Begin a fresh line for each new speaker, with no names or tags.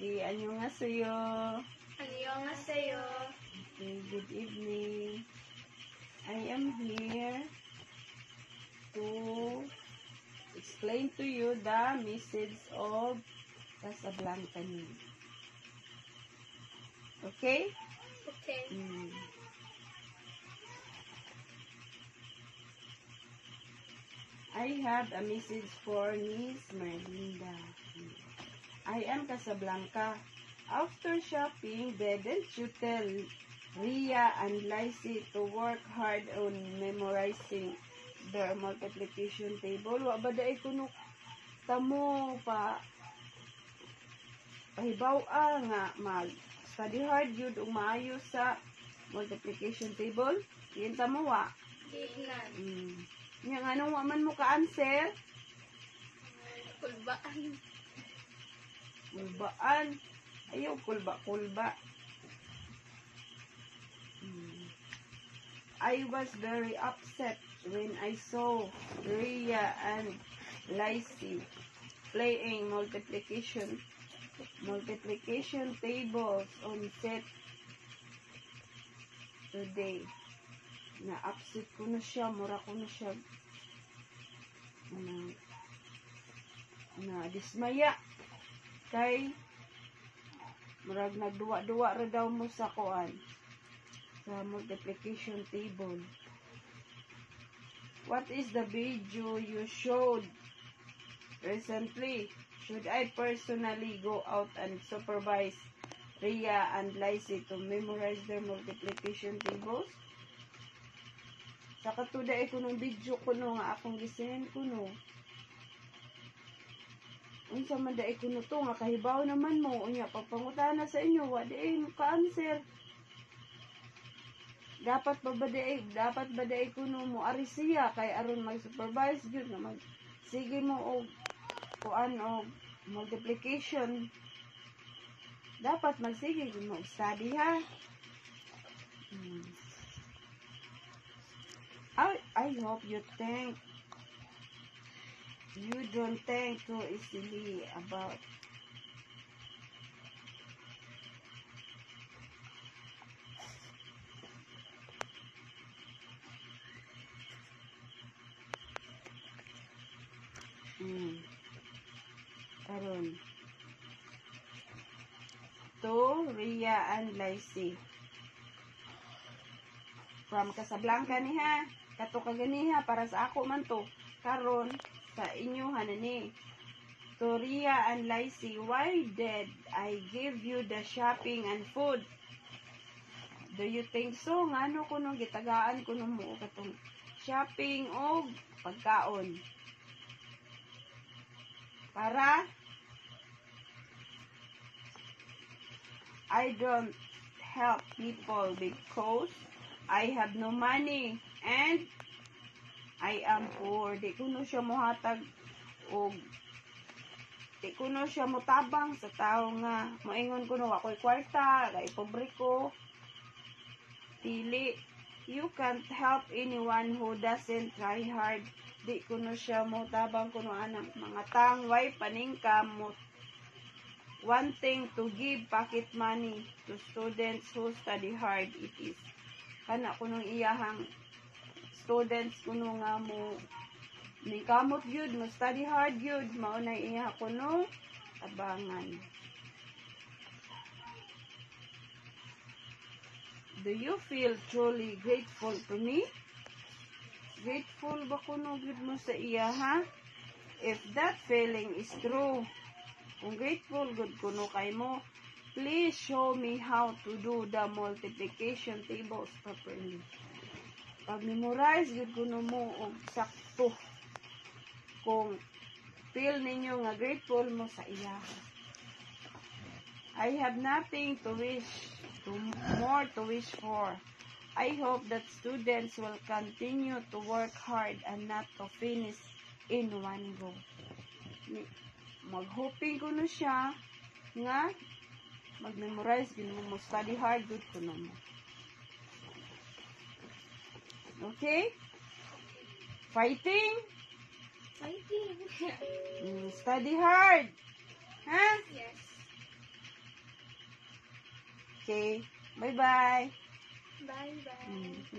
Okay, annyeonghaseyo.
Annyeonghaseyo.
Okay, good evening. I am here to explain to you the message of Casablanca News. Okay?
Okay.
I have a message for Miss Merlinda. I am Casablanca. After shopping, didn't you tell Ria and Lacey to work hard on memorizing their multiplication table? Wa ba daay kuno tamo pa pahibaw-a nga mag-study hard yun o maayo sa multiplication table? Yan tamo wa?
Tignan.
Yang anong wa man mo ka-answer?
Kulbaan.
Kulbaan. Ayaw, kulba-kulba. I was very upset when I saw Ria and Lacey playing multiplication tables on set today. Na-upset ko na siya, mura ko na siya na dismaya kay murag nagduwa-duwa ra daw mo sa kuan sa multiplication table. What is the video you showed recently? Should I personally go out and supervise Ria and Lacey to memorize their multiplication tables? Sa katuda ko nung video ko nga akong gisend ko no. Unsa man daay ko to nga kahibaw naman mo unya pagpangutana sa inyo wa daay ka-answer. Dapat ba daay ko mo arisiya kay aron mag-supervise gyud nga mag sige mo og kuan og multiplication. Dapat magsige mo study ha. I hope you don't think too easily about karon to Ria and Lacey from Casablanca ni ha. Kato kaganiha para sa ako man to karon sa inyo hanani. To Ria and Lacey, why did I give you the shopping and food? Do you think so? Ngano ko nung gitagaan ko nung mo katong shopping o pagkaon? Para I don't help people because I have no money and I am poor. Di ko no siya mohatag o di ko no siya motabang sa tao nga moingon ko no ako'y kwarta, kay pobre ko. Dili, you can't help anyone who doesn't try hard. Di ko no siya motabang ko no anang mga tangway paningkam mo wanting to give pocket money to students who study hard. It is kana ko nung iyahang students kuno nga mo ni kamot gyud mo study hard gyud mao na iya kuno tabangan. Do you feel truly grateful to me? Grateful ba kuno gyud mo sa iya ha? If that feeling is true, kung grateful good kuno kay mo, please show me how to do the multiplication tables properly. Pag-memorize, yun kuno mo og sakto. Kung feel ninyo nga grateful mo sa iya. I have nothing to wish, more to wish for. I hope that students will continue to work hard and not to finish in one go. Mag-hoping kuno siya nga mag-memorize, mo study hard, good kuno mo. Okay? Fighting?
Fighting.
Study hard. Ha?
Yes.
Okay? Bye-bye.
Bye-bye.